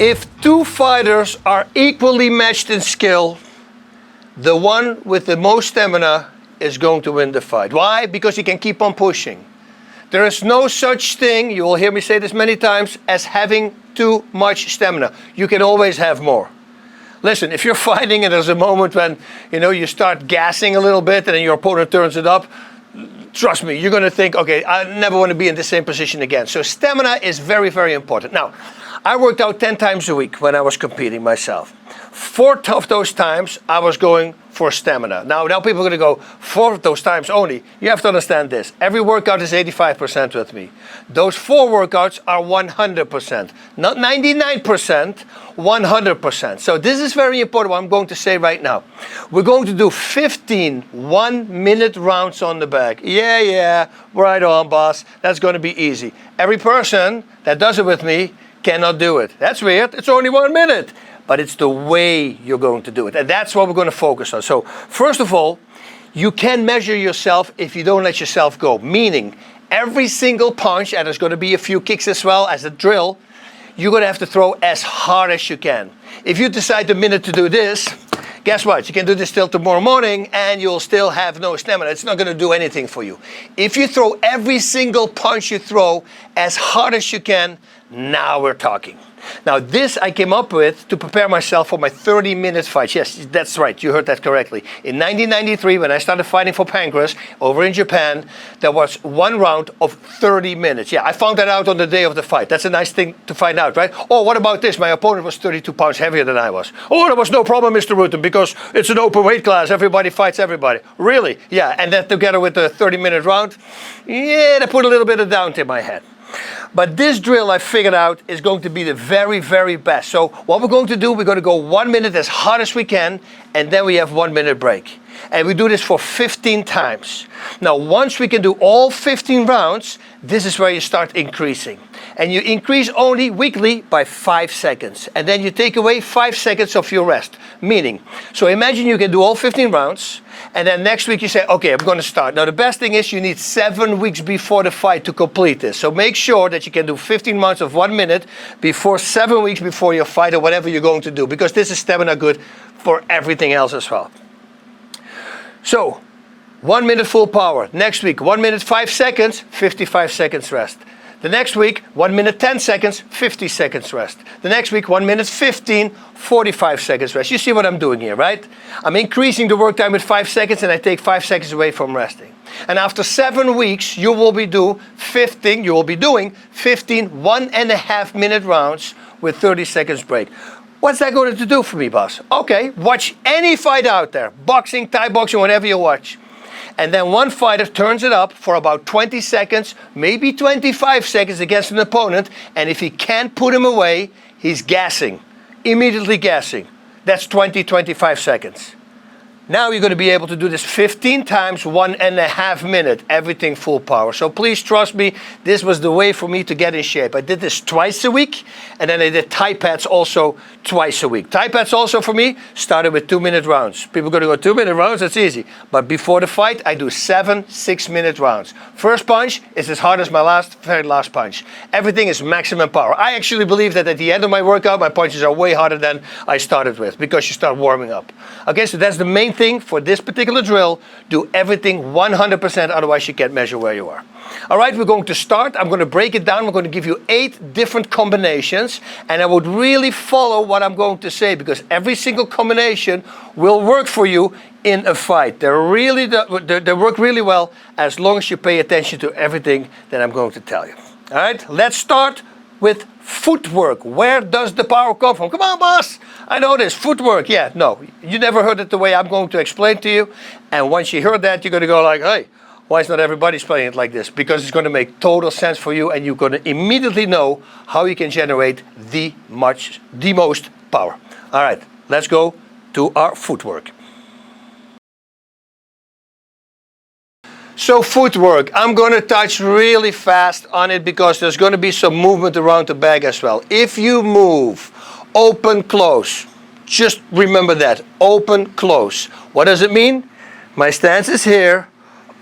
If two fighters are equally matched in skill, the one with the most stamina is going to win the fight. Why? Because he can keep on pushing. There is no such thing, you will hear me say this many times, as having too much stamina. You can always have more. Listen, if you're fighting and there's a moment when you start gassing a little bit and then your opponent turns it up, trust me, you're going to think, okay, I never want to be in the same position again. So stamina is very, very important. Now, I worked out 10 times a week when I was competing myself. 4 of those times I was going for stamina. Now people are going to go, 4 of those times only. You have to understand this. Every workout is 85% with me. Those 4 workouts are 100%. Not 99%, 100%. So this is very important what I'm going to say right now. We're going to do 15 1-minute rounds on the back. Yeah, right on, boss. That's going to be easy. Every person that does it with me cannot do it. That's weird. It's only 1 minute. But it's the way you're going to do it. And that's what we're going to focus on. So first of all, you can measure yourself if you don't let yourself go. Meaning, every single punch, and there's going to be a few kicks as well as a drill, you're going to have to throw as hard as you can. If you decide a minute to do this, guess what? You can do this till tomorrow morning and you'll still have no stamina. It's not going to do anything for you. If you throw every single punch you throw as hard as you can, now we're talking. Now this I came up with to prepare myself for my 30-minute fight. Yes, that's right, you heard that correctly. In 1993, when I started fighting for Pancras over in Japan, there was 1 round of 30 minutes. Yeah, I found that out on the day of the fight. That's a nice thing to find out, right? Oh, what about this? My opponent was 32 pounds heavier than I was. Oh, there was no problem, Mr. Rutten, because it's an open weight class. Everybody fights everybody. Really? Yeah, and that together with the 30-minute round, yeah, that put a little bit of doubt in my head. But this drill I figured out is going to be the very, very best. So what we're going to do, we're going to go 1 minute as hard as we can, and then we have 1 minute break. And we do this for 15 times. Now, once we can do all 15 rounds, this is where you start increasing. And you increase only weekly by 5 seconds. And then you take away 5 seconds of your rest. Meaning, so imagine you can do all 15 rounds, and then next week you say, okay, I'm going to start. Now, the best thing is you need 7 weeks before the fight to complete this. So make sure that you can do 15 rounds of 1 minute before 7 weeks before your fight or whatever you're going to do. Because this is stamina good for everything else as well. So, 1 minute full power. Next week, 1 minute 5 seconds, 55 seconds rest. The next week, 1 minute 10 seconds, 50 seconds rest. The next week, 1 minute 15, 45 seconds rest. You see what I'm doing here, right? I'm increasing the work time with 5 seconds and I take 5 seconds away from resting. And after 7 weeks, you will be doing 15 1.5 minute rounds with 30 seconds break. What's that going to do for me, boss? Okay, watch any fight out there. Boxing, Thai boxing, whatever you watch. And then one fighter turns it up for about 20 seconds, maybe 25 seconds against an opponent. And if he can't put him away, he's gassing, immediately gassing. That's 25 seconds. Now you're going to be able to do this 15 times, 1.5 minutes, everything full power. So please trust me, this was the way for me to get in shape. I did this twice a week, and then I did Thai pads also twice a week. Thai pads also for me started with 2-minute rounds. People are going to go 2-minute rounds, that's easy. But before the fight, I do 7 6-minute rounds. First punch is as hard as my very last punch. Everything is maximum power. I actually believe that at the end of my workout, my punches are way harder than I started with, because you start warming up. Okay, so that's the main thing for this particular drill. Do everything 100%, otherwise you can't measure where you are. All right, we're going to start. I'm going to break it down. We're going to give you 8 different combinations, and I would really follow what I'm going to say, because every single combination will work for you in a fight. They work really well as long as you pay attention to everything that I'm going to tell you. All right, let's start with footwork. Where does the power come from? Come on, boss. I know this. Footwork. Yeah, no. You never heard it the way I'm going to explain to you. And once you heard that, you're going to go like, hey, why is not everybody playing it like this? Because it's going to make total sense for you, and you're going to immediately know how you can generate the most power. All right, let's go to our footwork. So footwork, I'm going to touch really fast on it because there's going to be some movement around the bag as well. If you move, open, close. Just remember that, open, close. What does it mean? My stance is here,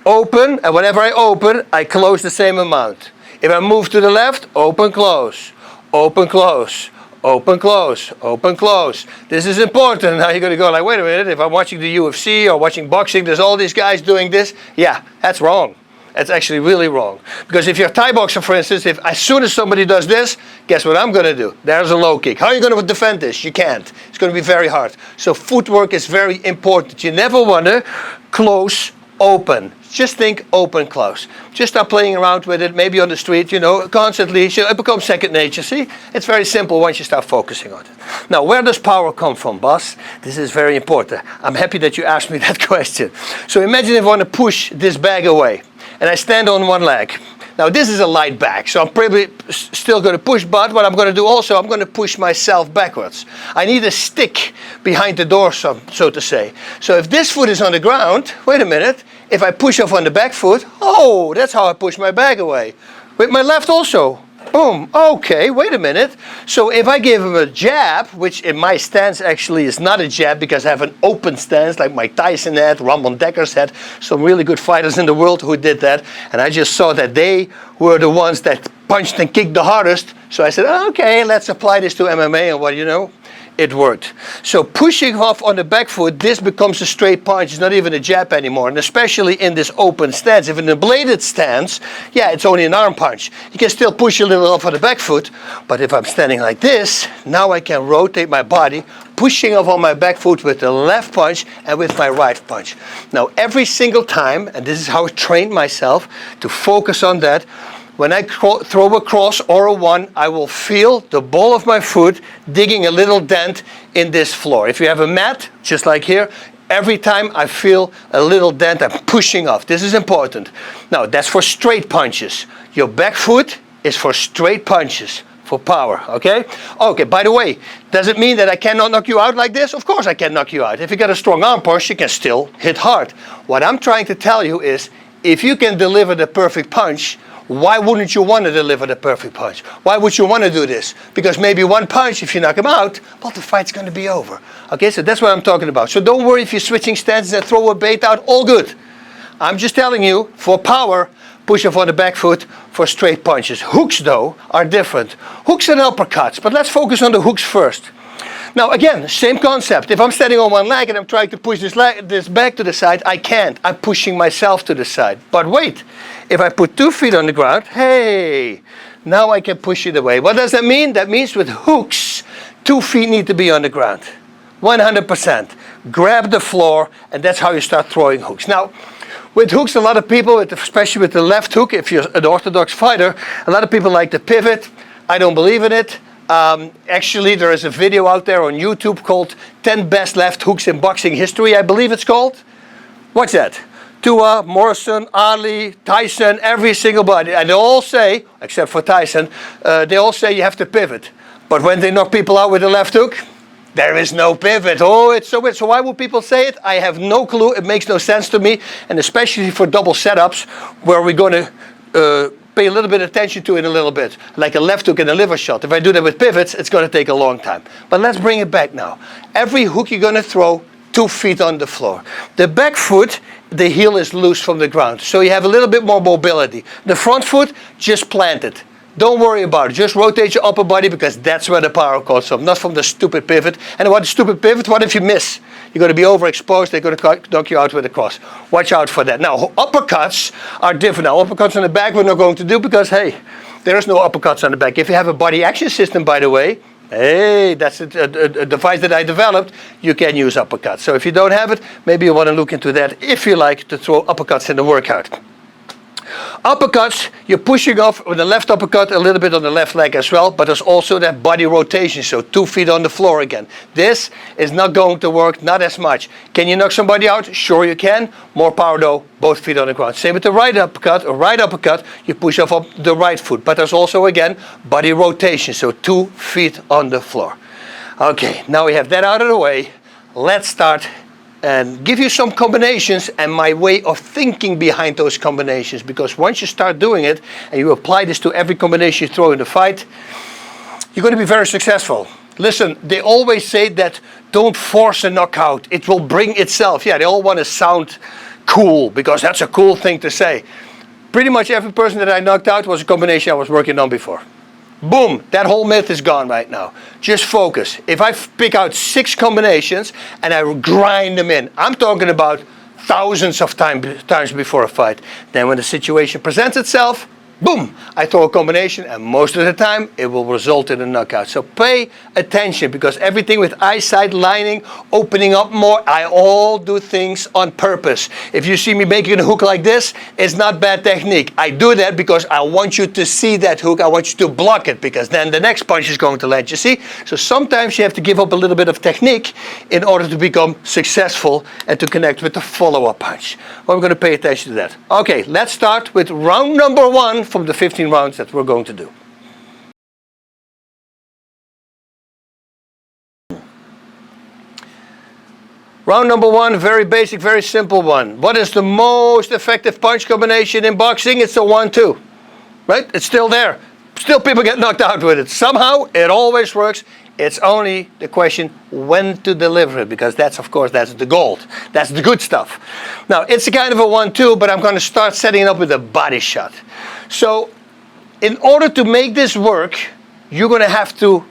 open, and whenever I open, I close the same amount. If I move to the left, open, close, open, close, open, close, open, close. This is important. Now you're going to go like, wait a minute, if I'm watching the UFC or watching boxing, there's all these guys doing this. Yeah, that's wrong. That's actually really wrong. Because if you're a Thai boxer, for instance, if as soon as somebody does this, guess what I'm going to do? There's a low kick. How are you going to defend this? You can't. It's going to be very hard. So footwork is very important. You never want to close, open. Just think open, close. Just start playing around with it, maybe on the street, constantly. It becomes second nature. See? It's very simple once you start focusing on it. Now, where does power come from, boss? This is very important. I'm happy that you asked me that question. So imagine if I want to push this bag away, and I stand on one leg. Now, this is a light bag, so I'm probably still going to push, but what I'm going to do also, I'm going to push myself backwards. I need a stick behind the door, so to say. So if this foot is on the ground, wait a minute, if I push off on the back foot, oh, that's how I push my bag away. With my left also. Boom. Okay, wait a minute. So if I give him a jab, which in my stance actually is not a jab because I have an open stance like Mike Tyson had, Ramon Dekkers had, some really good fighters in the world who did that. And I just saw that they were the ones that punched and kicked the hardest. So I said, okay, let's apply this to MMA, and what you know? It worked. So pushing off on the back foot, this becomes a straight punch. It's not even a jab anymore. And especially in this open stance. If in a bladed stance, yeah, it's only an arm punch. You can still push a little off on the back foot. But if I'm standing like this, now I can rotate my body, pushing off on my back foot with the left punch and with my right punch. Now every single time, and this is how I trained myself to focus on that, when I throw a cross or a one, I will feel the ball of my foot digging a little dent in this floor. If you have a mat, just like here, every time I feel a little dent, I'm pushing off. This is important. Now, that's for straight punches. Your back foot is for straight punches, for power, okay? Okay, by the way, does it mean that I cannot knock you out like this? Of course I can knock you out. If you get a strong arm punch, you can still hit hard. What I'm trying to tell you is, if you can deliver the perfect punch, why wouldn't you want to deliver the perfect punch? Why would you want to do this? Because maybe one punch, if you knock him out, well, the fight's going to be over. Okay, so that's what I'm talking about. So don't worry if you're switching stances and throw a bait out, all good. I'm just telling you, for power, push off on the back foot for straight punches. Hooks, though, are different. Hooks and uppercuts, but let's focus on the hooks first. Now again, same concept. If I'm standing on one leg and I'm trying to push this back to the side, I can't. I'm pushing myself to the side. But wait, if I put 2 feet on the ground, hey, now I can push it away. What does that mean? That means with hooks, 2 feet need to be on the ground. 100%. Grab the floor, and that's how you start throwing hooks. Now, with hooks, a lot of people, especially with the left hook, if you're an orthodox fighter, a lot of people like to pivot. I don't believe in it. Actually, there is a video out there on YouTube called 10 Best Left Hooks in Boxing History, I believe it's called. What's that? Tua, Morrison, Ali, Tyson, every single body. And they all say, except for Tyson, they all say you have to pivot. But when they knock people out with the left hook, there is no pivot. Oh, it's so weird. So why would people say it? I have no clue. It makes no sense to me. And especially for double setups, where we're going to pay a little bit of attention to it a little bit, like a left hook and a liver shot. If I do that with pivots, it's going to take a long time. But let's bring it back now. Every hook you're going to throw, 2 feet on the floor. The back foot, the heel is loose from the ground, so you have a little bit more mobility. The front foot, just plant it. Don't worry about it. Just rotate your upper body, because that's where the power comes from, not from the stupid pivot. And what stupid pivot? What if you miss? You're going to be overexposed. They're going to knock you out with a cross. Watch out for that. Now, uppercuts are different. Now, uppercuts on the back we're not going to do, because, hey, there is no uppercuts on the back. If you have a body action system, by the way, hey, that's a device that I developed, you can use uppercuts. So if you don't have it, maybe you want to look into that if you like to throw uppercuts in the workout. Uppercuts, you're pushing off with the left uppercut a little bit on the left leg as well, but there's also that body rotation, so 2 feet on the floor again. This is not going to work, not as much. Can you knock somebody out? Sure you can. More power though, both feet on the ground. Same with the right uppercut, you push off the right foot, but there's also again body rotation, so 2 feet on the floor. Okay, now we have that out of the way. Let's start and give you some combinations and my way of thinking behind those combinations, because once you start doing it and you apply this to every combination you throw in the fight, you're going to be very successful. Listen, they always say that don't force a knockout, it will bring itself. Yeah, they all want to sound cool because that's a cool thing to say. Pretty much every person that I knocked out was a combination I was working on before. Boom, that whole myth is gone right now. Just focus. If I pick out 6 combinations and I grind them in, I'm talking about thousands of times before a fight. Then when the situation presents itself, boom, I throw a combination, and most of the time it will result in a knockout. So pay attention, because everything with eyesight, lining, opening up more, I all do things on purpose. If you see me making a hook like this, it's not bad technique. I do that because I want you to see that hook. I want you to block it, because then the next punch is going to land, you see? So sometimes you have to give up a little bit of technique in order to become successful and to connect with the follow-up punch. Well, we're going to pay attention to that. Okay, let's start with round number 1 from the 15 rounds that we're going to do. Round number 1, very basic, very simple one. What is the most effective punch combination in boxing? It's the 1-2, right? It's still there. Still people get knocked out with it. Somehow, it always works. It's only the question when to deliver it, because that's, of course, that's the gold. That's the good stuff. Now, it's a kind of a 1-2, but I'm going to start setting it up with a body shot. So, in order to make this work, you're going to have to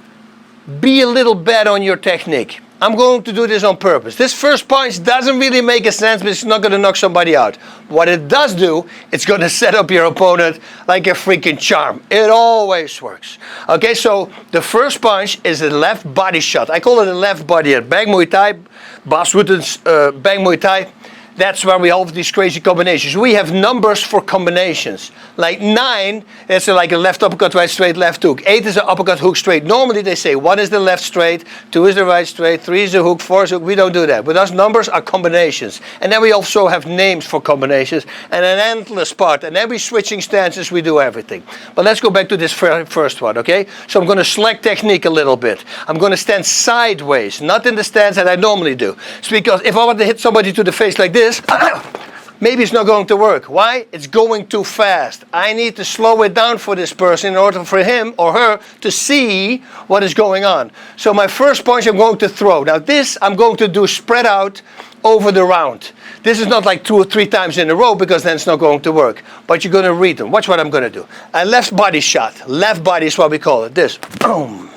be a little better on your technique. I'm going to do this on purpose. This first punch doesn't really make a sense, but it's not going to knock somebody out. What it does do, it's going to set up your opponent like a freaking charm. It always works. Okay, so the first punch is a left body shot. I call it a left body. Bang Muay Thai, Bas Wooten's Bang Muay Thai. That's where we have these crazy combinations. We have numbers for combinations. Like 9, that's like a left uppercut, right straight, left hook. 8 is an uppercut, hook, straight. Normally they say 1 is the left straight, 2 is the right straight, 3 is the hook, 4 is the hook. We don't do that. With us, numbers are combinations. And then we also have names for combinations and an endless part. And then we switching stances, we do everything. But let's go back to this first one, okay? So I'm going to select technique a little bit. I'm going to stand sideways, not in the stance that I normally do. It's because if I want to hit somebody to the face like this, maybe it's not going to work. Why? It's going too fast. I need to slow it down for this person in order for him or her to see what is going on. So my first punch I'm going to throw. Now this I'm going to do spread out over the round. This is not like 2 or 3 times in a row, because then it's not going to work. But you're going to read them. Watch what I'm going to do. A left body shot. Left body is what we call it. This. Boom.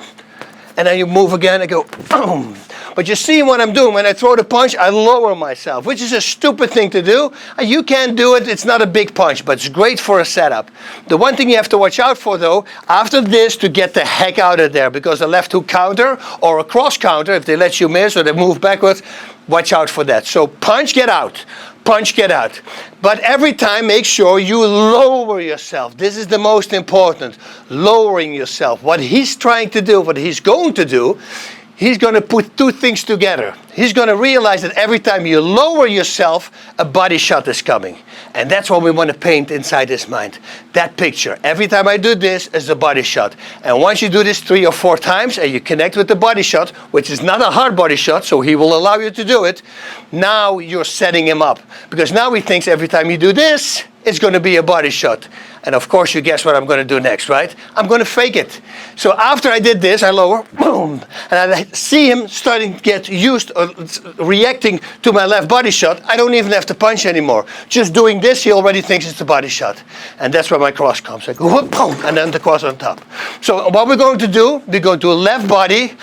And then you move again and go, boom. But you see what I'm doing. When I throw the punch, I lower myself, which is a stupid thing to do. You can do it. It's not a big punch, but it's great for a setup. The one thing you have to watch out for, though, after this, to get the heck out of there, because a left hook counter or a cross counter, if they let you miss or they move backwards, watch out for that. So punch, get out. Punch, get out. But every time, make sure you lower yourself. This is the most important. Lowering yourself. What he's trying to do, what he's going to do, he's going to put 2 things together. He's going to realize that every time you lower yourself, a body shot is coming. And that's what we want to paint inside his mind. That picture. Every time I do this, is a body shot. And once you do this 3 or 4 times, and you connect with the body shot, which is not a hard body shot, so he will allow you to do it, now you're setting him up. Because now he thinks every time you do this, it's going to be a body shot. And of course, you guess what I'm going to do next, right? I'm going to fake it. So after I did this, I lower, boom, and I see him starting to get used or reacting to my left body shot. I don't even have to punch anymore. Just doing this, he already thinks it's a body shot. And that's where my cross comes. I go, whoop, boom, and then the cross on top. So what we're going to do, we're going to left body,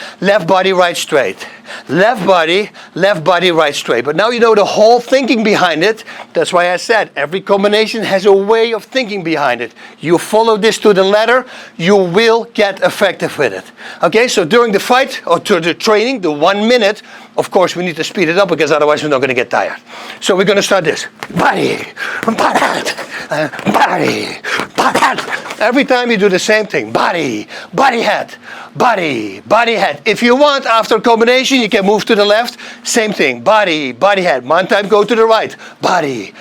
right straight. Left body, right straight. But now you know the whole thinking behind it. That's why I said every combination has a way of thinking behind it. You follow this to the letter, you will get effective with it. Okay, so during the fight or to the training, the 1 minute, of course we need to speed it up, because otherwise we're not going to get tired. So we're going to start this. Body, body. Every time you do the same thing. Body, head. Body, head. If you want, after a combination, you can move to the left. Same thing. Body, head. One time go to the right. Body,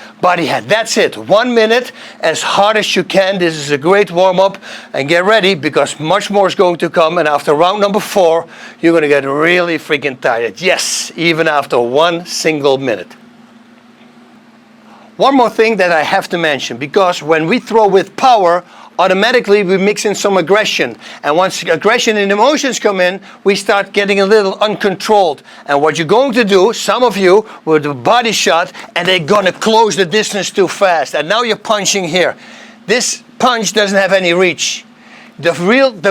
head. That's it. 1 minute, as hard as you can. This is a great warm-up. And get ready, because much more is going to come. And after round number 4, you're going to get really freaking tired. Yes, even after 1 single minute. One more thing that I have to mention, because when we throw with power, automatically we mix in some aggression. And once aggression and emotions come in, we start getting a little uncontrolled. And what you're going to do, some of you will do a body shot, and they're going to close the distance too fast. And now you're punching here. This punch doesn't have any reach. The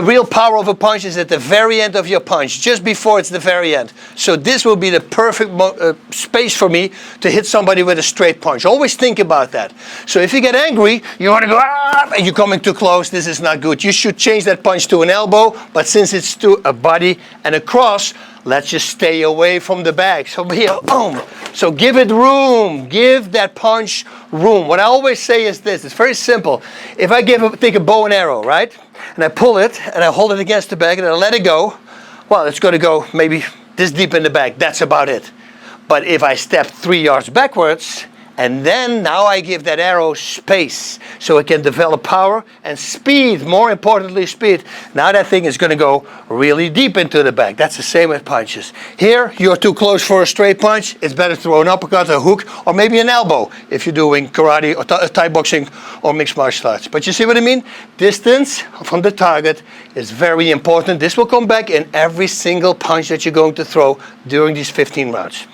real power of a punch is at the very end of your punch, just before it's the very end. So this will be the perfect space for me to hit somebody with a straight punch. Always think about that. So if you get angry, you want to go, and you're coming too close, this is not good. You should change that punch to an elbow, but since it's to a body and a cross, let's just stay away from the back. So here, boom. So give it room. Give that punch room. What I always say is this. It's very simple. If I take a bow and arrow, right? And I pull it and I hold it against the back and I let it go. Well, it's going to go maybe this deep in the back. That's about it. But if I step 3 yards backwards, and then now I give that arrow space so it can develop power and speed, more importantly speed. Now that thing is going to go really deep into the back. That's the same with punches. Here, you're too close for a straight punch. It's better to throw an uppercut, a hook, or maybe an elbow if you're doing karate or Thai boxing or mixed martial arts. But you see what I mean? Distance from the target is very important. This will come back in every single punch that you're going to throw during these 15 rounds.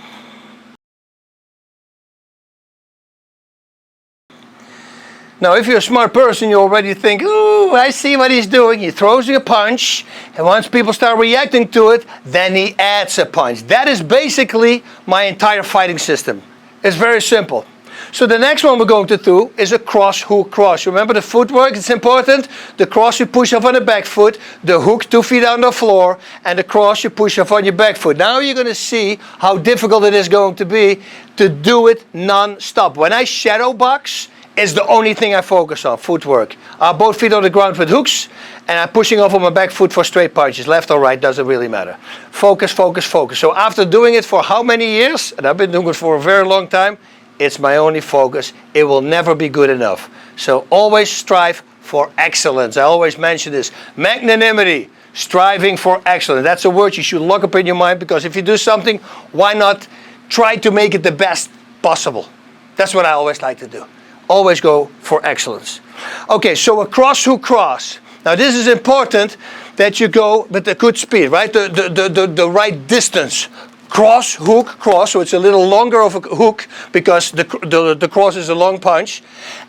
Now, if you're a smart person, you already think, ooh, I see what he's doing. He throws you a punch, and once people start reacting to it, then he adds a punch. That is basically my entire fighting system. It's very simple. So the next one we're going to do is a cross, hook, cross. Remember the footwork, it's important. The cross you push off on the back foot, the hook 2 feet on the floor, and the cross you push off on your back foot. Now you're going to see how difficult it is going to be to do it non-stop. When I shadow box, it's the only thing I focus on, footwork. Both feet on the ground with hooks, and I'm pushing off on my back foot for straight punches. Left or right, doesn't really matter. Focus, focus, focus. So after doing it for how many years, and I've been doing it for a very long time, it's my only focus. It will never be good enough. So always strive for excellence. I always mention this. Magnanimity, striving for excellence. That's a word you should lock up in your mind, because if you do something, why not try to make it the best possible? That's what I always like to do. Always go for excellence. Okay, so a cross, hook, cross. Now this is important that you go with a good speed, right? The right distance. Cross, hook, cross. So it's a little longer of a hook because the cross is a long punch.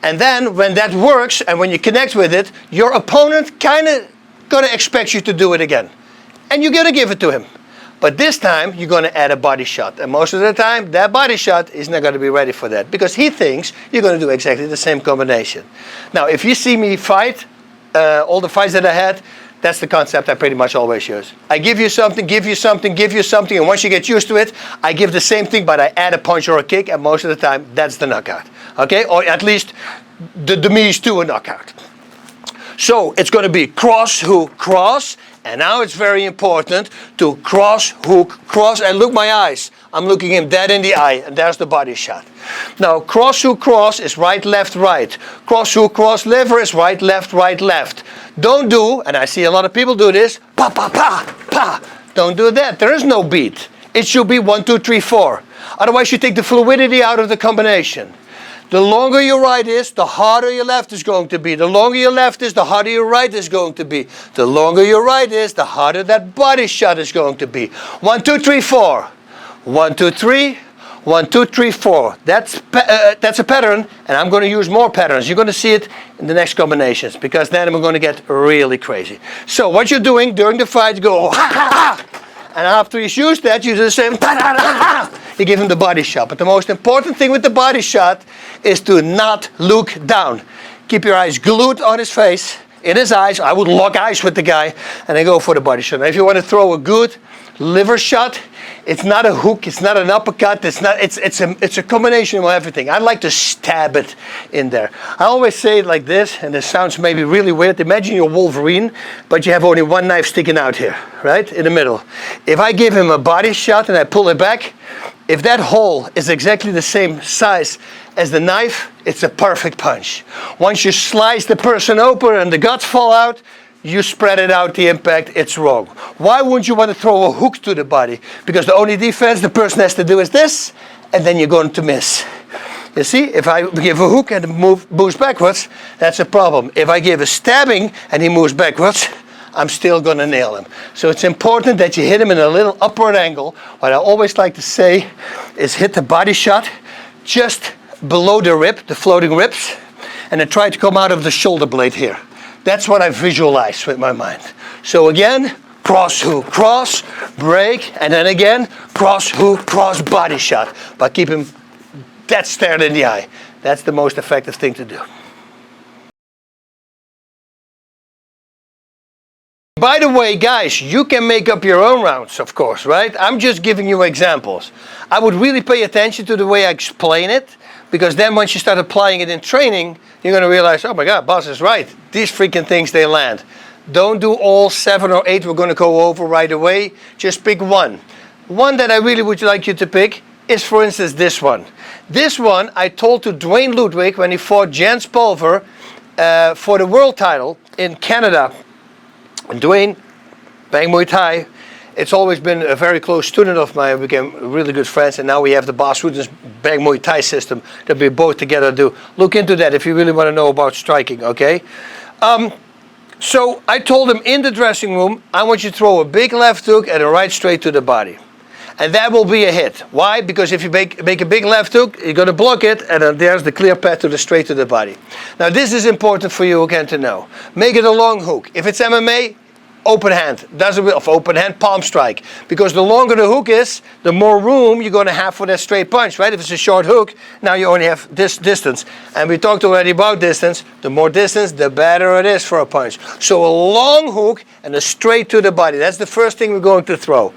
And then when that works and when you connect with it, your opponent kind of gonna expect you to do it again. And you're gonna give it to him. But this time, you're going to add a body shot. And most of the time, that body shot is not going to be ready for that, because he thinks you're going to do exactly the same combination. Now, if you see me fight, all the fights that I had, that's the concept I pretty much always use. I give you something, give you something, give you something, and once you get used to it, I give the same thing, but I add a punch or a kick, and most of the time, that's the knockout. Okay? Or at least the demise to a knockout. So it's going to be cross, hook, cross. And now it's very important to cross, hook, cross. And look my eyes. I'm looking him dead in the eye. And there's the body shot. Now, cross, hook, cross is right, left, right. Cross, hook, cross, liver is right, left, right, left. Don't do, and I see a lot of people do this, pa, pa, pa, pa. Don't do that. There is no beat. It should be 1, 2, 3, 4. Otherwise, you take the fluidity out of the combination. The longer your right is, the harder your left is going to be. The longer your left is, the harder your right is going to be. The longer your right is, the harder that body shot is going to be. 1, 2, 3, 4. 1, 2, 3. 1, 2, 3, 4. That's a pattern, and I'm going to use more patterns. You're going to see it in the next combinations, because then we're going to get really crazy. So what you're doing during the fight, you go, ha, ha, ha. And after he's used that, you do the same. You give him the body shot. But the most important thing with the body shot is to not look down. Keep your eyes glued on his face, in his eyes. I would lock eyes with the guy, and then go for the body shot. Now, if you want to throw a good liver shot, it's not a hook, it's not an uppercut, it's a combination of everything. I like to stab it in there. I always say it like this, and it sounds maybe really weird. Imagine you're Wolverine, but you have only one knife sticking out here, right, in the middle. If I give him a body shot and I pull it back, if that hole is exactly the same size as the knife, it's a perfect punch. Once you slice the person open and the guts fall out, you spread it out, the impact, it's wrong. Why wouldn't you want to throw a hook to the body? Because the only defense the person has to do is this, and then you're going to miss. You see, if I give a hook and moves backwards, that's a problem. If I give a stabbing and he moves backwards, I'm still going to nail him. So it's important that you hit him in a little upward angle. What I always like to say is hit the body shot just below the rib, the floating ribs, and then try to come out of the shoulder blade here. That's what I visualize with my mind. So again, cross hook, cross, break, and then again, cross hook, cross, body shot. But keep him dead stared in the eye. That's the most effective thing to do. By the way, guys, you can make up your own rounds, of course, right? I'm just giving you examples. I would really pay attention to the way I explain it, because then once you start applying it in training, you're going to realize, oh my God, Bas is right. These freaking things, they land. Don't do all 7 or 8 we're going to go over right away. Just pick one. One that I really would like you to pick is, for instance, this one. This one I told to Dwayne Ludwig when he fought Jens Pulver for the world title in Canada. And Dwayne, Bang Muay Thai, it's always been a very close student of mine. We became really good friends, and now we have the BasFightCamp Bang Muay Thai system that we both together do. Look into that if you really want to know about striking, okay? So I told him in the dressing room, I want you to throw a big left hook and a right straight to the body. And that will be a hit. Why? Because if you make a big left hook, you're going to block it, and then there's the clear path to the straight to the body. Now this is important for you again to know. Make it a long hook. If it's MMA, open hand. Open hand palm strike. Because the longer the hook is, the more room you're going to have for that straight punch, right? If it's a short hook, now you only have this distance. And we talked already about distance. The more distance, the better it is for a punch. So a long hook and a straight to the body. That's the first thing we're going to throw.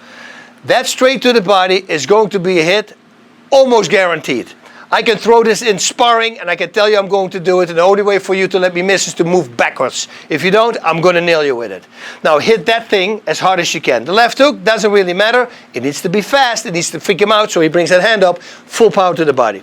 That straight to the body is going to be a hit, almost guaranteed. I can throw this in sparring, and I can tell you I'm going to do it, and the only way for you to let me miss is to move backwards. If you don't, I'm going to nail you with it. Now hit that thing as hard as you can. The left hook doesn't really matter. It needs to be fast. It needs to freak him out, so he brings that hand up, full power to the body.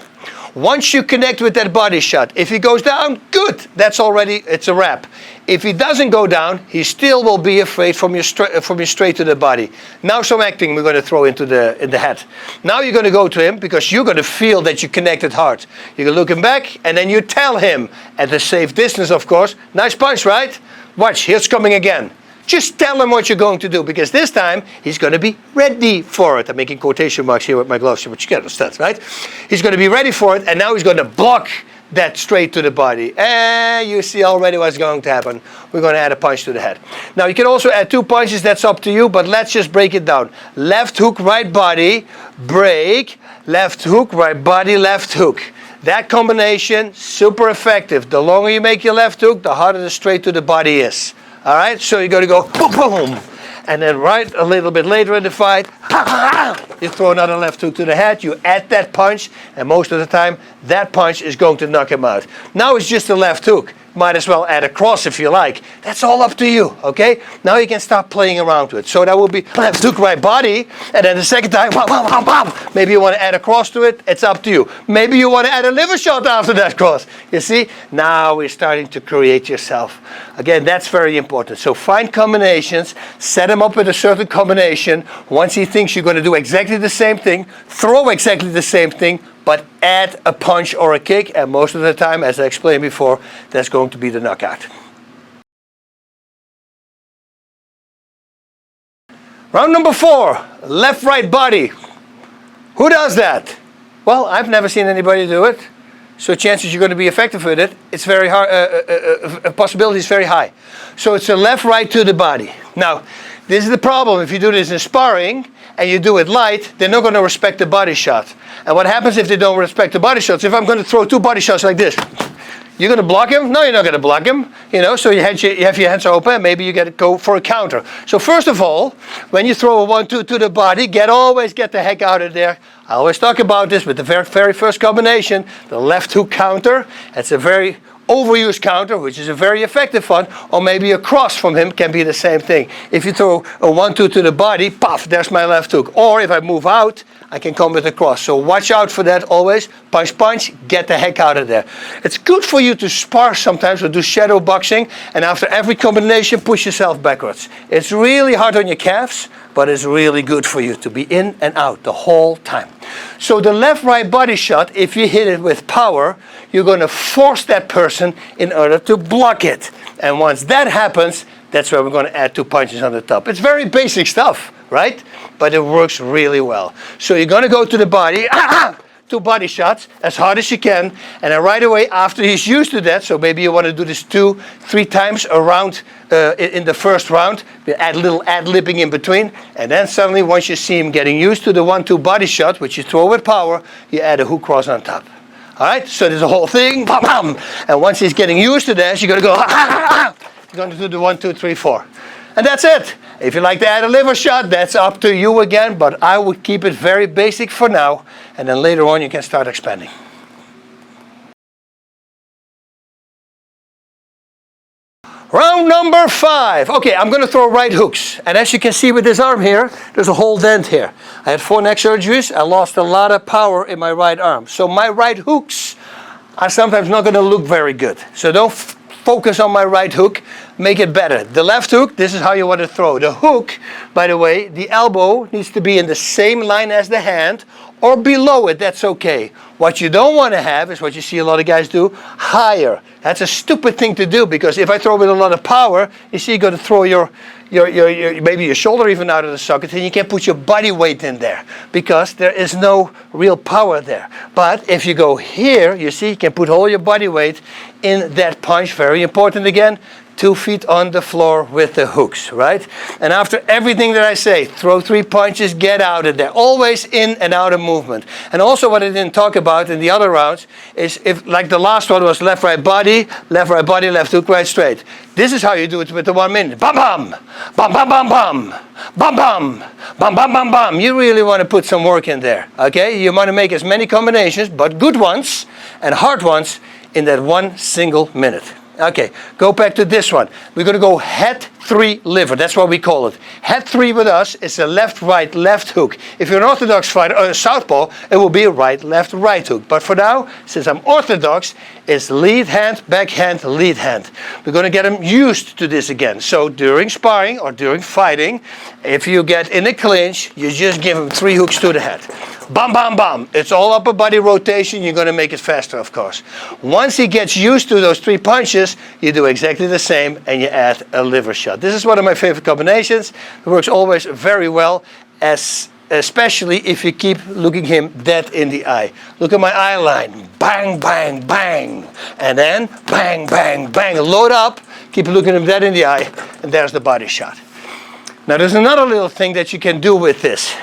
Once you connect with that body shot, if he goes down, good. That's already, it's a wrap. If he doesn't go down, he still will be afraid from your straight to the body. Now some acting we're going to throw in the head. Now you're going to go to him because you're going to feel that you connected hard. You're going to look him back, and then you tell him, at a safe distance of course, nice punch, right? Watch, here's coming again. Just tell him what you're going to do, because this time he's going to be ready for it. I'm making quotation marks here with my gloves, but you get understand, right? He's going to be ready for it, and now he's going to block that straight to the body. And you see already what's going to happen. We're going to add a punch to the head. Now you can also add 2 punches, that's up to you, but let's just break it down. Left hook, right body, break, left hook, right body, left hook. That combination, super effective. The longer you make your left hook, the harder the straight to the body is. All right, so you're going to go boom, boom, and then right a little bit later in the fight, you throw another left hook to the head, you add that punch, and most of the time, that punch is going to knock him out. Now it's just a left hook. Might as well add a cross if you like. That's all up to you, okay? Now you can start playing around with it. So that will be left hook, right body, and then the second time, maybe you want to add a cross to it, it's up to you. Maybe you want to add a liver shot after that cross. You see? Now we're starting to create yourself. Again, that's very important. So find combinations, set him up with a certain combination. Once he thinks you're going to do exactly the same thing, throw exactly the same thing, but add a punch or a kick, and most of the time, as I explained before, that's going to be the knockout. Round number 4, left-right body. Who does that? Well, I've never seen anybody do it, so chances you're going to be effective with it, it's very hard, possibility is very high. So it's a left-right to the body. Now, this is the problem. If you do this in sparring, and you do it light, they're not going to respect the body shot. And what happens if they don't respect the body shots? If I'm going to throw 2 body shots like this, you're going to block him? No, you're not going to block him. You know, so you have your hands open, maybe you get to go for a counter. So first of all, when you throw a 1-2 to the body, always get the heck out of there. I always talk about this with the very first combination, the left hook counter. It's a very overused counter, which is a very effective one, or maybe a cross from him can be the same thing. If you throw a 1-2 to the body, paf, there's my left hook. Or if I move out, I can come with a cross. So watch out for that always. Punch, punch, get the heck out of there. It's good for you to spar sometimes or do shadow boxing, and after every combination, push yourself backwards. It's really hard on your calves, but it's really good for you to be in and out the whole time. So the left-right body shot, if you hit it with power, you're going to force that person in order to block it. And once that happens, that's where we're going to add 2 punches on the top. It's very basic stuff, right? But it works really well. So you're going to go to the body, 2 body shots as hard as you can, and then right away after he's used to that, so maybe you want to do this 2-3 times around in the first round, add a little ad-libbing in between, and then suddenly once you see him getting used to the 1-2 body shot, which you throw with power, you add a hook cross on top. All right, so there's a whole thing, bam, bam. And once he's getting used to that, you're going to go, you're going to do the 1, 2, 3, 4. And that's it. If you like to add a liver shot, that's up to you again, but I would keep it very basic for now, and then later on you can start expanding. Round number 5. Okay, I'm going to throw right hooks. And as you can see with this arm here, there's a whole dent here. I had 4 neck surgeries. I lost a lot of power in my right arm. So my right hooks are sometimes not going to look very good. So don't focus on my right hook, make it better. The left hook, this is how you want to throw. The hook, by the way, the elbow needs to be in the same line as the hand or below it, that's okay. What you don't want to have is what you see a lot of guys do, higher. That's a stupid thing to do, because if I throw with a lot of power, you see you're going to throw your maybe your shoulder even out of the socket, and you can't put your body weight in there because there is no real power there. But if you go here, you see you can put all your body weight in that punch. Very important again. 2 feet on the floor with the hooks, right? And after everything that I say, throw 3 punches, get out of there. Always in and out of movement. And also what I didn't talk about in the other rounds is, if like the last one was left, right body, left hook, right straight. This is how you do it with the 1 minute. Bam, bam, bam, bam, bam, bam, bam, bam, bam, bam, bam, bam. You really want to put some work in there, okay? You want to make as many combinations, but good ones and hard ones in that 1 single minute. Okay, go back to this one. We're going to go head 3 liver. That's what we call it. Head 3 with us is a left, right, left hook. If you're an orthodox fighter, or a southpaw, it will be a right, left, right hook. But for now, since I'm orthodox, it's lead hand, backhand, lead hand. We're going to get them used to this again. So during sparring or during fighting, if you get in a clinch, you just give them 3 hooks to the head. Bam, bam, bam. It's all upper body rotation. You're going to make it faster, of course. Once he gets used to those 3 punches, you do exactly the same and you add a liver shot. This is one of my favorite combinations. It works always very well, especially if you keep looking him dead in the eye. Look at my eye line. Bang, bang, bang. And then bang, bang, bang. Load up. Keep looking him dead in the eye. And there's the body shot. Now there's another little thing that you can do with this.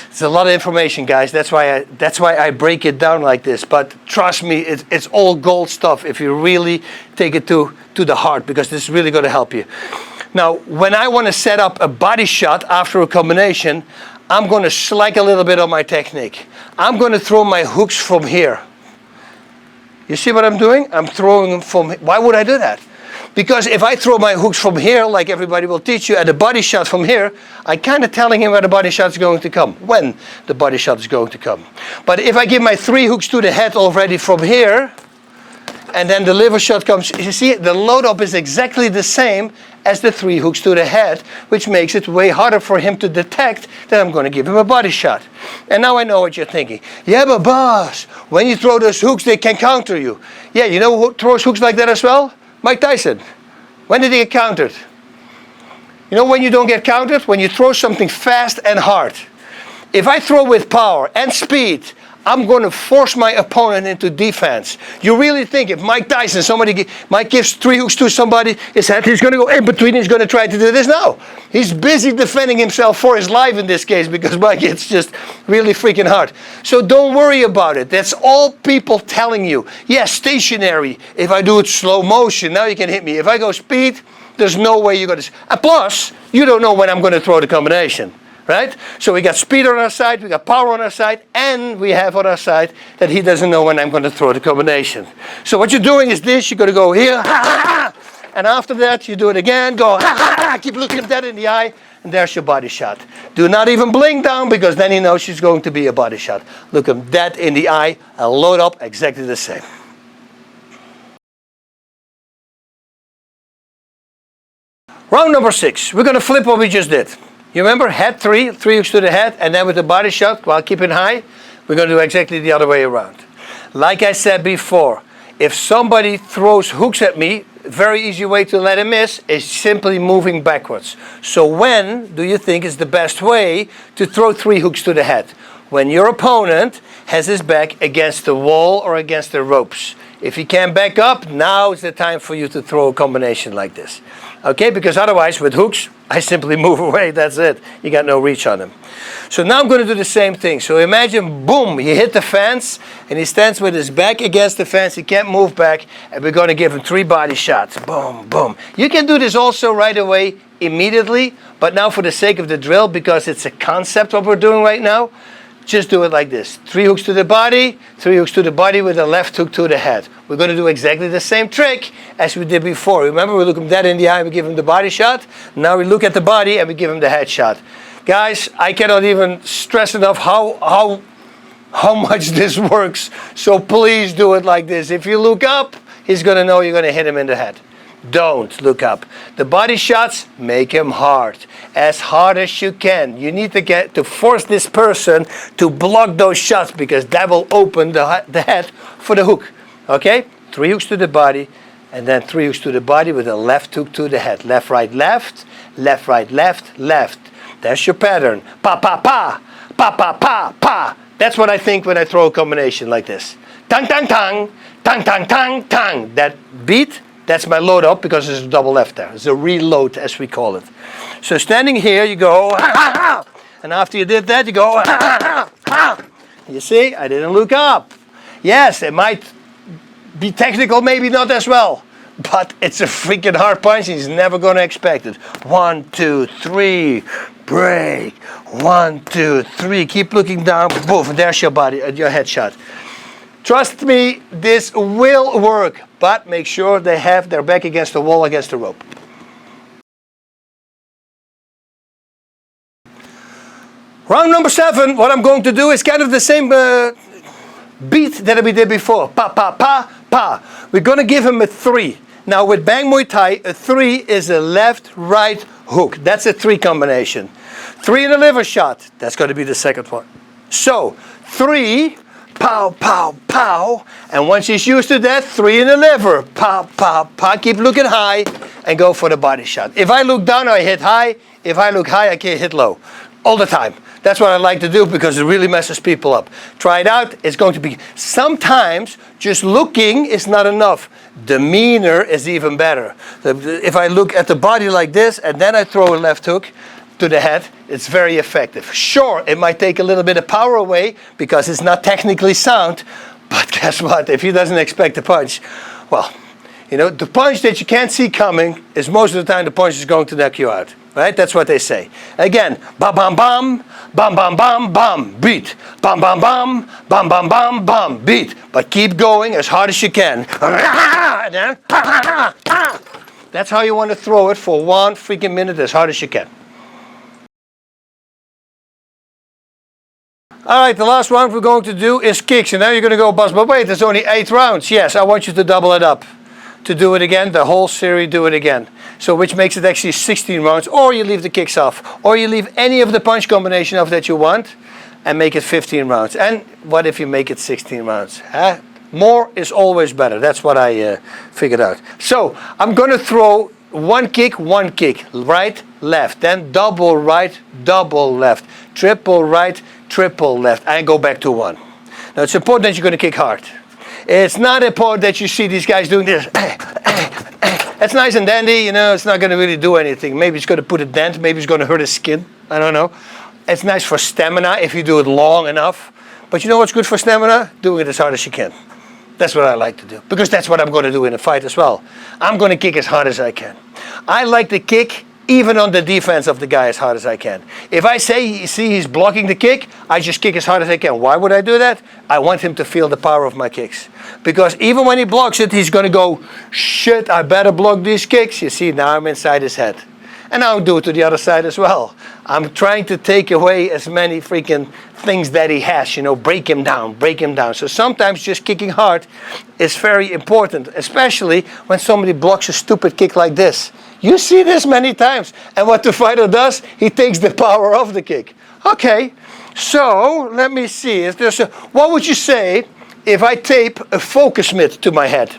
It's a lot of information, guys. That's why I break it down like this. But trust me, it's all gold stuff if you really take it to the heart, because this is really going to help you. Now, when I want to set up a body shot after a combination, I'm going to slack a little bit on my technique. I'm going to throw my hooks from here. You see what I'm doing? I'm throwing them from. Why would I do that? Because if I throw my hooks from here, like everybody will teach you, at a body shot from here, I'm kind of telling him where the body shot is going to come, when the body shot is going to come. But if I give my 3 hooks to the head already from here, and then the liver shot comes, you see, the load up is exactly the same as the 3 hooks to the head, which makes it way harder for him to detect that I'm going to give him a body shot. And now I know what you're thinking. Yeah, but boss, when you throw those hooks, they can counter you. Yeah, you know who throws hooks like that as well? Mike Tyson. When did he get countered? You know when you don't get countered? When you throw something fast and hard. If I throw with power and speed, I'm going to force my opponent into defense. You really think if Mike Tyson, Mike gives 3 hooks to somebody, his head, he's going to go in between, he's going to try to do this? No. He's busy defending himself for his life in this case, because Mike hits just really freaking hard. So don't worry about it. That's all people telling you. Yes, stationary. If I do it slow motion, now you can hit me. If I go speed, there's no way you're going to. And plus, you don't know when I'm going to throw the combination. Right? So we got speed on our side, we got power on our side, and we have on our side that he doesn't know when I'm going to throw the combination. So what you're doing is this, you're going to go here, and after that you do it again, go, keep looking him dead in the eye, and there's your body shot. Do not even blink down, because then he knows she's going to be a body shot. Look him dead in the eye, and load up exactly the same. Round number 6, we're going to flip what we just did. You remember, head 3 hooks to the head, and then with the body shot, while keeping high, we're going to do exactly the other way around. Like I said before, if somebody throws hooks at me, a very easy way to let him miss is simply moving backwards. So when do you think is the best way to throw 3 hooks to the head? when your opponent has his back against the wall or against the ropes. If he can't back up, now is the time for you to throw a combination like this. Okay, because otherwise with hooks, I simply move away, that's it. You got no reach on him. So now I'm going to do the same thing. So imagine, boom, he hit the fence and he stands with his back against the fence. He can't move back, and we're going to give him 3 body shots. Boom, boom. You can do this also right away, immediately, but now for the sake of the drill, because it's a concept what we're doing right now, just do it like this. 3 hooks to the body, 3 hooks to the body with a left hook to the head. We're going to do exactly the same trick as we did before. Remember, we look him dead in the eye and we give him the body shot. Now we look at the body and we give him the head shot. Guys, I cannot even stress enough how much this works. So please do it like this. If you look up, he's going to know you're going to hit him in the head. Don't look up. The body shots, make him hard as you can. You need to force this person to block those shots, because that will open the head for the hook. Okay? 3 hooks to the body, and then 3 hooks to the body with a left hook to the head. Left, right, left, left, right, left, left. That's your pattern. Pa, pa, pa, pa, pa, pa, pa. That's what I think when I throw a combination like this. Tang, tang, tang, tang, tang, tang, tang. That beat, that's my load up, because there's a double left there. It's a reload, as we call it. So standing here, you go, and after you did that, you go, you see, I didn't look up. Yes, it might be technical, maybe not as well, but it's a freaking hard punch, and he's never going to expect it. 1, 2, 3, break. 1, 2, 3, keep looking down, boom, there's your body, your headshot. Trust me, this will work, but make sure they have their back against the wall, against the rope. Round number 7, what I'm going to do is kind of the same beat that we did before. Pa, pa, pa, pa. We're going to give him a 3. Now with Bang Muay Thai, a 3 is a left-right hook. That's a 3 combination. 3 in the liver shot. That's going to be the second one. So, 3... pow, pow, pow, and once he's used to that, 3 in the liver, pow, pow, pow, keep looking high, and go for the body shot. If I look down, I hit high. If I look high, I can't hit low. All the time. That's what I like to do, because it really messes people up. Try it out. It's going to be, sometimes, just looking is not enough. Demeanor is even better. If I look at the body like this, and then I throw a left hook to the head, it's very effective. Sure, it might take a little bit of power away because it's not technically sound, but guess what? If he doesn't expect the punch, well, you know, the punch that you can't see coming is most of the time the punch is going to knock you out. Right? That's what they say. Again, bam, bam, bam, bam, bam, bam, bam, beat. Bam, bam, bam, bam, bam, bam, bam, beat. But keep going as hard as you can. And then, that's how you want to throw it for 1 freaking minute, as hard as you can. All right, the last round we're going to do is kicks. And now you're going to go, Bas, but wait, there's only 8 rounds. Yes, I want you to double it up. To do it again, the whole series, do it again. So which makes it actually 16 rounds, or you leave the kicks off, or you leave any of the punch combination off that you want, and make it 15 rounds. And what if you make it 16 rounds? Huh? More is always better. That's what I figured out. So I'm going to throw 1 kick, right, left, then double right, double left, triple right, triple left, and go back to 1. Now it's important that you're going to kick hard. It's not important that you see these guys doing this. That's nice and dandy, you know, it's not going to really do anything. Maybe it's going to put a dent, maybe it's going to hurt his skin, I don't know. It's nice for stamina if you do it long enough. But you know what's good for stamina? Doing it as hard as you can. That's what I like to do, because that's what I'm going to do in a fight as well. I'm going to kick as hard as I can. I like to kick even on the defense of the guy as hard as I can. If I see he's blocking the kick, I just kick as hard as I can. Why would I do that? I want him to feel the power of my kicks. Because even when he blocks it, he's going to go, shit, I better block these kicks. You see, now I'm inside his head. And I'll do it to the other side as well. I'm trying to take away as many freaking things that he has, you know, break him down, break him down. So sometimes just kicking hard is very important, especially when somebody blocks a stupid kick like this. You see this many times. And what the fighter does, he takes the power of the kick. Okay, so let me see. If there's what would you say if I tape a focus mitt to my head?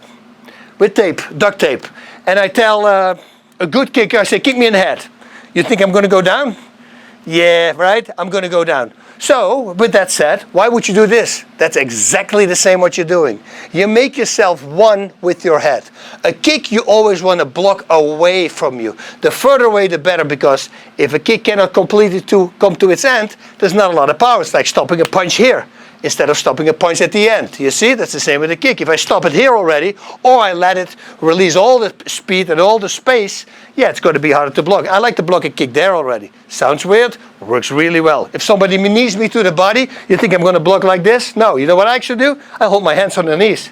With tape, duct tape. And I tell a good kicker, I say, kick me in the head. You think I'm going to go down? Yeah, right? I'm going to go down. So, with that said, why would you do this? That's exactly the same what you're doing. You make yourself one with your head. A kick you always want to block away from you. The further away the better, because if a kick cannot completely come to its end, there's not a lot of power. It's like stopping a punch here instead of stopping a punch at the end. You see, that's the same with a kick. If I stop it here already, or I let it release all the speed and all the space, yeah, it's going to be harder to block. I like to block a kick there already. Sounds weird, works really well. If somebody knees me to the body, you think I'm going to block like this? No, you know what I actually do? I hold my hands on the knees.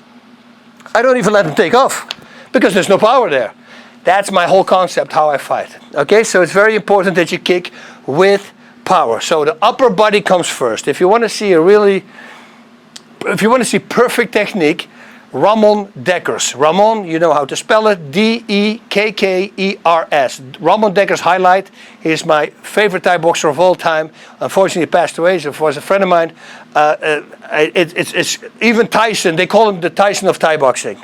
I don't even let them take off, because there's no power there. That's my whole concept, how I fight. Okay, so it's very important that you kick with power. So the upper body comes first. If you want to see perfect technique, Ramon Dekkers. Ramon, you know how to spell it, Dekkers. Ramon Dekkers highlight. He's my favorite Thai boxer of all time. Unfortunately, he passed away. So he was a friend of mine. It's even Tyson. They call him the Tyson of Thai boxing.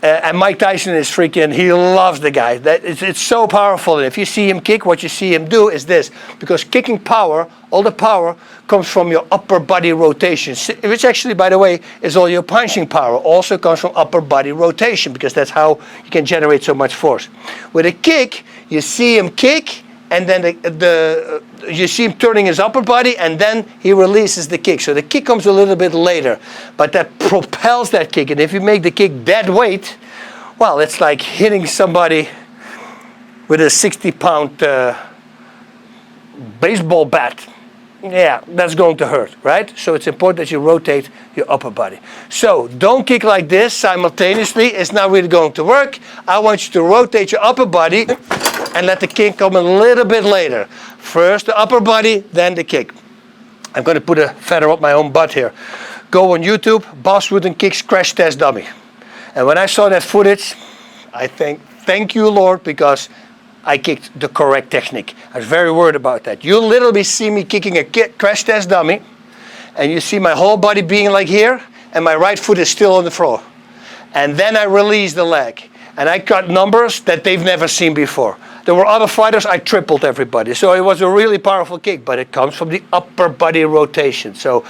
And Mike Tyson is freaking, he loves the guy. It's so powerful. And if you see him kick, what you see him do is this. Because kicking power, all the power comes from your upper body rotation. Which actually, by the way, is all your punching power. Also comes from upper body rotation, because that's how you can generate so much force. With a kick, you see him kick, and then you see him turning his upper body, and then he releases the kick. So the kick comes a little bit later, but that propels that kick. And if you make the kick dead weight, well, it's like hitting somebody with a 60-pound baseball bat. Yeah, that's going to hurt, right? So it's important that you rotate your upper body. So don't kick like this simultaneously. It's not really going to work. I want you to rotate your upper body and let the kick come a little bit later. First the upper body, then the kick. I'm going to put a feather up my own butt here. Go on YouTube, Boss Wooden Kicks Crash Test Dummy. And when I saw that footage, I thank you, Lord, because I kicked the correct technique. I was very worried about that. You'll literally see me kicking a crash test dummy, and you see my whole body being like here, and my right foot is still on the floor. And then I release the leg. And I got numbers that they've never seen before. There were other fighters, I tripled everybody. So it was a really powerful kick, but it comes from the upper body rotation. So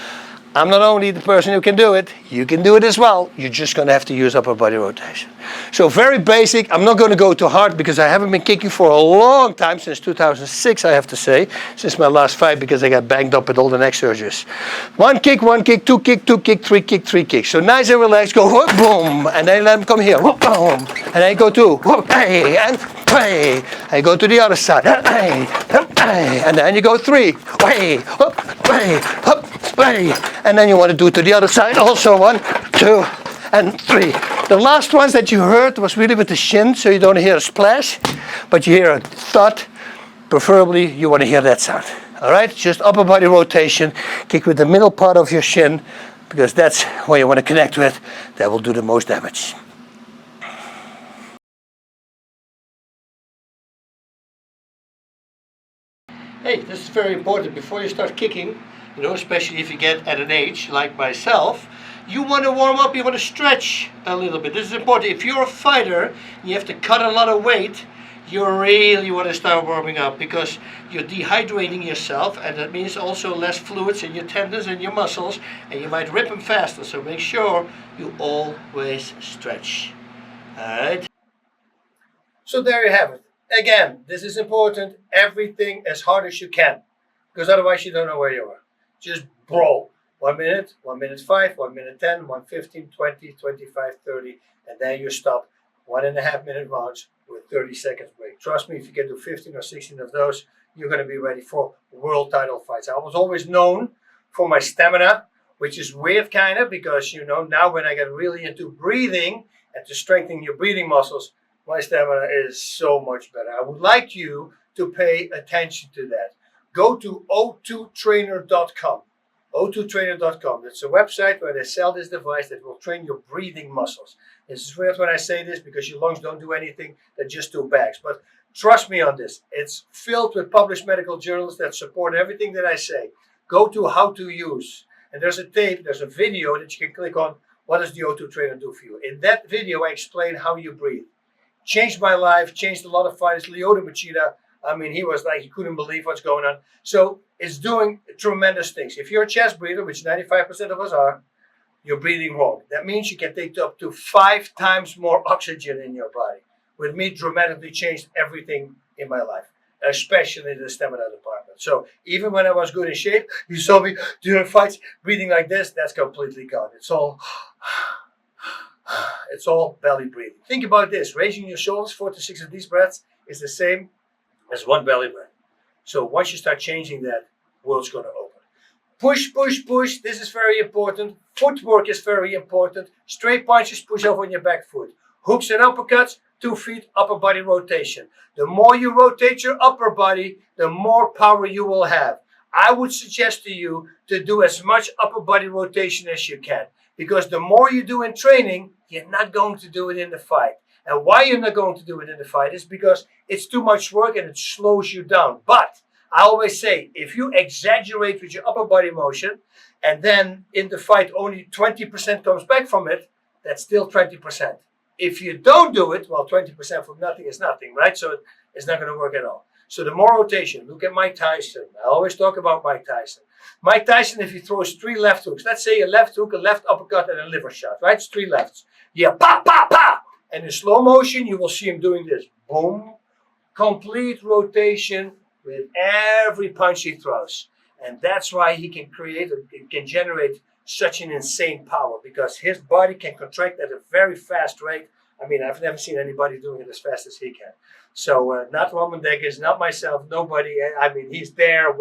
I'm not only the person who can do it, you can do it as well. You're just going to have to use upper body rotation. So very basic. I'm not going to go too hard because I haven't been kicking for a long time, since 2006, I have to say. Since my last fight, because I got banged up with all the neck surgeries. One kick, two kick, three kick. So nice and relaxed, go whoop, boom, and then let them come here, whoop, boom, and then go to whoop, hey, and hey, and go to the other side, hey, and then you go three, hey, whoop, hey, whoop, hey, and then you want to do to the other side also, 1, 2, and 3. The last ones that you heard was really with the shin, so you don't hear a splash, but you hear a thud. Preferably, you want to hear that sound. All right, just upper body rotation. Kick with the middle part of your shin, because that's where you want to connect with. That will do the most damage. Hey, this is very important. Before you start kicking, you know, especially if you get at an age like myself, you want to warm up, you want to stretch a little bit. This is important. If you're a fighter and you have to cut a lot of weight, you really want to start warming up, because you're dehydrating yourself, and that means also less fluids in your tendons and your muscles, and you might rip them faster. So make sure you always stretch. Alright? So there you have it. Again, this is important. Everything as hard as you can, because otherwise you don't know where you are. Just brawl. 1 minute, 1 minute 5, 1 minute 10, 1 15, 20, 25, 30, and then you stop. 1.5 minute rounds with 30 seconds break. Trust me, if you can do 15 or 16 of those, you're going to be ready for world title fights. I was always known for my stamina, which is weird kind of, because, you know, now when I get really into breathing and to strengthen your breathing muscles, my stamina is so much better. I would like you to pay attention to that. Go to o2trainer.com. o2trainer.com. It's a website where they sell this device that will train your breathing muscles. This is weird when I say this, because your lungs don't do anything, they just do bags. But trust me on this. It's filled with published medical journals that support everything that I say. Go to how to use. And there's a tape, there's a video that you can click on. What does the O2 Trainer do for you? In that video, I explain how you breathe. Changed my life, changed a lot of fighters. Lyoto Machida I mean, he was like, he couldn't believe what's going on. So it's doing tremendous things. If you're a chest breather, which 95% of us are, you're breathing wrong. That means you can take up to 5 times more oxygen in your body. With me, dramatically changed everything in my life, especially the stamina department. So even when I was good in shape, you saw me during fights breathing like this. That's completely gone. It's all belly breathing. Think about this: raising your shoulders 4 to 6 of these breaths is the same as one belly breath. So once you start changing that, world's going to open. Push, push, push. This is very important. Footwork is very important. Straight punches, push over on your back foot. Hooks and uppercuts, 2 feet, upper body rotation. The more you rotate your upper body, the more power you will have. I would suggest to you to do as much upper body rotation as you can, because the more you do in training, you're not going to do it in the fight. And why you're not going to do it in the fight is because it's too much work and it slows you down. But I always say, if you exaggerate with your upper body motion and then in the fight only 20% comes back from it, that's still 20%. If you don't do it, well, 20% from nothing is nothing, right? So it's not going to work at all. So the more rotation, look at Mike Tyson. I always talk about Mike Tyson. Mike Tyson, if he throws 3 left hooks, let's say a left hook, a left uppercut, and a liver shot, right? It's 3 lefts. Yeah, pa, pa, pa. And in slow motion, you will see him doing this. Boom. Complete rotation with every punch he throws. And that's why he can generate such an insane power, because his body can contract at a very fast rate. I mean, I've never seen anybody doing it as fast as he can. So not Roman Dekkers, not myself, nobody. I mean, he's there.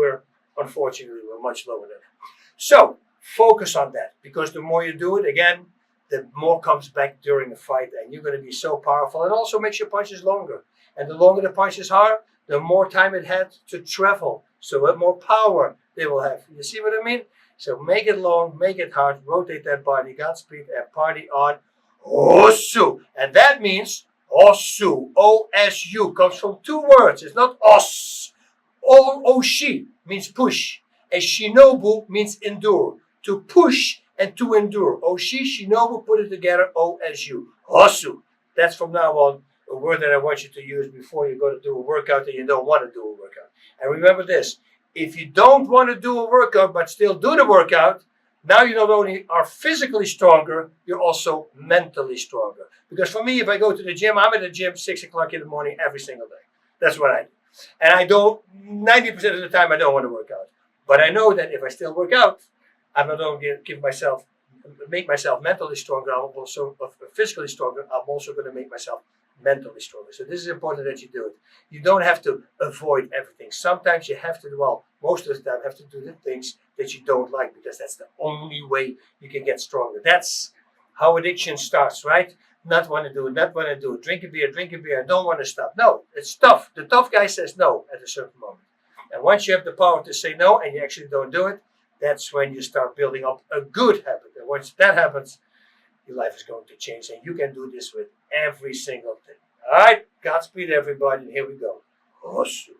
Unfortunately, we're much lower than him. So focus on that, because the more you do it, again, the more comes back during the fight, and you're going to be so powerful. It also makes your punches longer. And the longer the punches are, the more time it had to travel. So the more power they will have. You see what I mean? So make it long, make it hard, rotate that body, Godspeed, and party on. Osu. And that means Osu. O-S-U comes from 2 words. It's not os. O-shi means push. And shinobu means endure. To push and to endure. Oshi, shinobu, put it together, O-S-U. Osu. That's from now on a word that I want you to use before you go to do a workout and you don't want to do a workout. And remember this: if you don't want to do a workout but still do the workout, now you not only are physically stronger, you're also mentally stronger. Because for me, if I go to the gym, I'm at the gym 6 o'clock in the morning every single day. That's what I do. And I don't, 90% of the time, I don't want to work out. But I know that if I still work out, I'm not only going to make myself mentally stronger, I'm also physically stronger, I'm also going to make myself mentally stronger. So this is important that you do it. You don't have to avoid everything. Sometimes you have to, well, most of the time have to do the things that you don't like, because that's the only way you can get stronger. That's how addiction starts, right? Not want to do it, not want to do it. Drink a beer, I don't want to stop. No, it's tough. The tough guy says no at a certain moment. And once you have the power to say no and you actually don't do it, that's when you start building up a good habit. And once that happens, your life is going to change. And you can do this with every single thing. All right, Godspeed, everybody. And here we go. Osu.